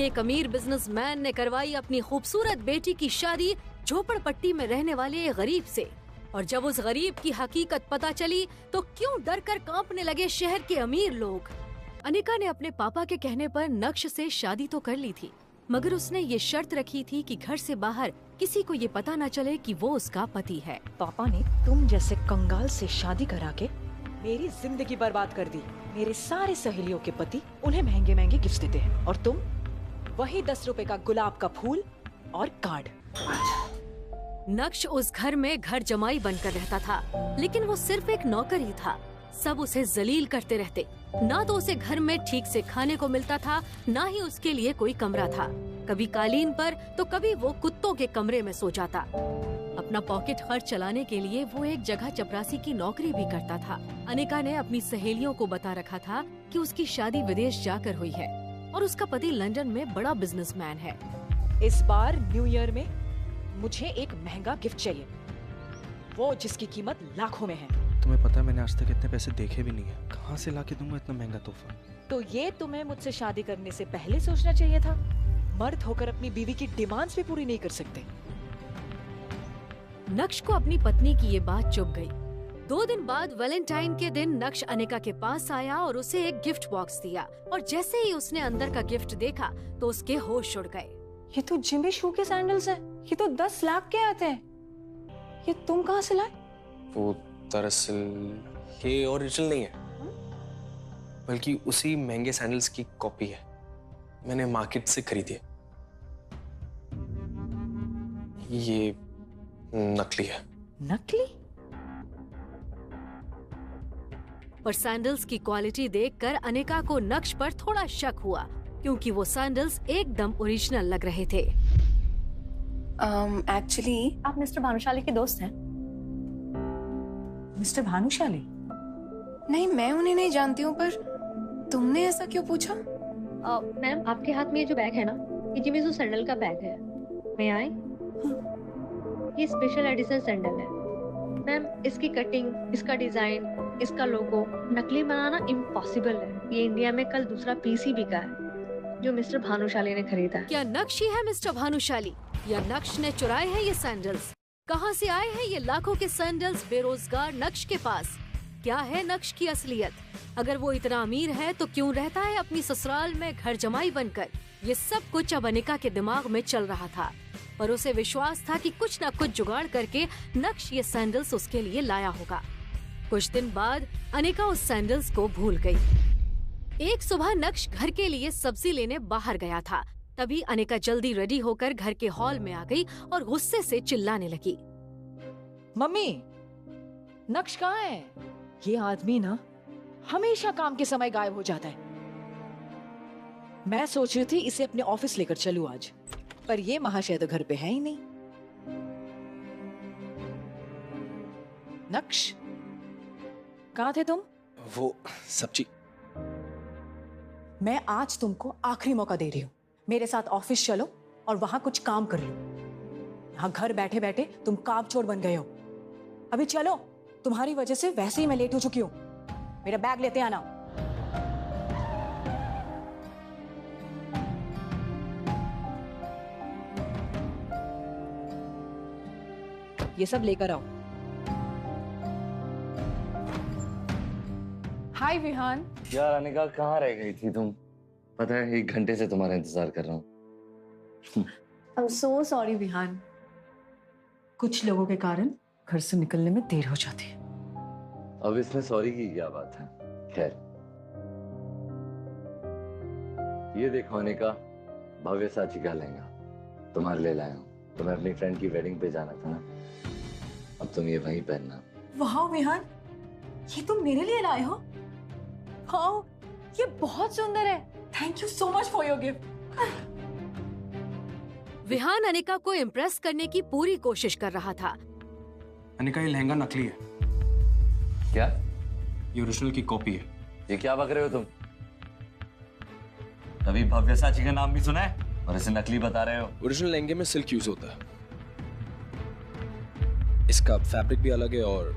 एक अमीर बिजनेसमैन ने करवाई अपनी खूबसूरत बेटी की शादी झोपड़पट्टी में रहने वाले एक गरीब से। और जब उस गरीब की हकीकत पता चली तो क्यों डर कर कांपने लगे शहर के अमीर लोग। अनिका ने अपने पापा के कहने पर नक्श से शादी तो कर ली थी, मगर उसने ये शर्त रखी थी कि घर से बाहर किसी को ये पता न चले कि वो उसका पति है। पापा ने तुम जैसे कंगाल से शादी करा के मेरी जिंदगी बर्बाद कर दी। मेरे सारे सहेलियों के पति उन्हें महंगे महंगे गिफ्ट देते हैं और तुम वही 10 रुपए का गुलाब का फूल और कार्ड। नक्श उस घर में घर जमाई बनकर रहता था, लेकिन वो सिर्फ एक नौकर ही था। सब उसे जलील करते रहते। ना तो उसे घर में ठीक से खाने को मिलता था, ना ही उसके लिए कोई कमरा था। कभी कालीन पर तो कभी वो कुत्तों के कमरे में सो जाता। अपना पॉकेट खर्च चलाने के लिए वो एक जगह चपरासी की नौकरी भी करता था। अनिका ने अपनी सहेलियों को बता रखा था कि उसकी शादी विदेश जाकर हुई है और उसका पति लंदन में बड़ा बिजनेसमैन है। इस बार न्यू ईयर में मुझे एक महंगा गिफ्ट चाहिए, वो जिसकी कीमत लाखों में है। तुम्हें पता है मैंने आज तक इतने पैसे देखे भी नहीं है, कहाँ से लाके दूंगा इतना महंगा तोहफा। तो ये तुम्हें मुझसे शादी करने से पहले सोचना चाहिए था। मर्द होकर अपनी बीवी की डिमांड्स भी पूरी नहीं कर सकते। नक्श को अपनी पत्नी की ये बात चुभ गई। 2 दिन बाद वैलेंटाइन के दिन नक्श अनिका के पास आया और उसे एक गिफ्ट बॉक्स दिया। और जैसे ही उसने अंदर का गिफ्ट देखा तो उसके होश उड़ गए। ये तो जिमी शू के सैंडल्स हैं। ये तो 10 लाख के आते हैं। ये तुम कहाँ से लाए? वो दरअसल ये ओरिजिनल नहीं है, बल्कि उसी महंगे सैंडल्स की कॉपी है। मैंने मार्केट से खरीदी है। ये नकली है। नकली? पर सैंडल्स की क्वालिटी देखकर अनिका को नक्श पर थोड़ा शक हुआ, क्योंकि वो सैंडल्स एकदम ओरिजिनल लग रहे थे। एक्चुअली आप मिस्टर भानुशाली के दोस्त हैं? मिस्टर भानुशाली? नहीं, मैं उन्हें नहीं जानती हूँ, पर तुमने ऐसा क्यों पूछा? मैम, आपके हाथ में ये जो बैग है ना, ये जिमी शू सैंडल का बैग है। मैं आए? ये स्पेशल एडिशन सैंडल है मैम। इसकी कटिंग, इसका डिजाइन, इसका लोगो नकली बनाना इम्पॉसिबल है। ये इंडिया में कल दूसरा पीस ही बिका है जो मिस्टर भानुशाली ने खरीदा। क्या नक्श ही है मिस्टर भानुशाली, या नक्श ने चुराए हैं ये सैंडल्स? कहाँ से आए हैं ये लाखों के सैंडल्स बेरोजगार नक्श के पास? क्या है नक्श की असलियत? अगर वो इतना अमीर है तो क्यों रहता है अपनी ससुराल में घर जमाई बनकर? ये सब कुछ अब अनिका के दिमाग में चल रहा था, पर उसे विश्वास था कि कुछ न कुछ जुगाड़ करके नक्श ये सैंडल्स उसके लिए लाया होगा। कुछ दिन बाद अनिका उस सैंडल्स को भूल गई। एक सुबह नक्श घर के लिए सब्जी लेने बाहर गया था। तभी अनिका जल्दी रेडी होकर घर के हॉल में आ गई और गुस्से से चिल्लाने लगी। मम्मी, नक्श कहाँ है? ये आदमी ना हमेशा काम के समय गायब हो जाता है। मैं सोच रही थी इसे अपने ऑफिस लेकर चलूं आज, पर ये महाशय तो घर पे है ही नहीं। नक्श, कहाँ थे तुम? वो सब्जी। मैं आज तुमको आखिरी मौका दे रही हूँ। मेरे साथ ऑफिस चलो और वहां कुछ काम कर लो। यहाँ घर बैठे बैठे तुम कामचोर बन गए हो। अभी चलो, तुम्हारी वजह से वैसे ही मैं लेट हो चुकी हूँ। मेरा बैग लेते आना। ये सब लेकर आओ। हाय विहान। यार अनिका, कहाँ रह गई थी तुम? पता है 1 घंटे से तुम्हारा इंतजार कर रहा हूँ। I'm so sorry Vihaan. कुछ लोगों के कारण घर से निकलने में देर हो जाती है। अब इसमें सॉरी की क्या बात है? खैर, ये देखो अनिका, भव्य साची का लहंगा तुम्हारे लिए लाया हूँ। तुम्हें अपनी फ्रेंड की वेडिंग पे जाना था ना, अब तुम ये वहीं पहनना। वाह विहान, ये तुम मेरे लिए लाए हो? हाँ, ये बहुत सुंदर है। Thank you so much for your gift. Vihaan Anika को इम्प्रेस करने की पूरी कोशिश कर रहा था। अनिका, ये लहंगा नकली है। क्या? ये ओरिजिनल की कॉपी है। ये क्या बक रहे हो तुम? कभी भव्य साची का नाम भी सुना है और इसे नकली बता रहे हो? ओरिजिनल लहंगे में सिल्क यूज होता है। इसका फैब्रिक भी अलग है और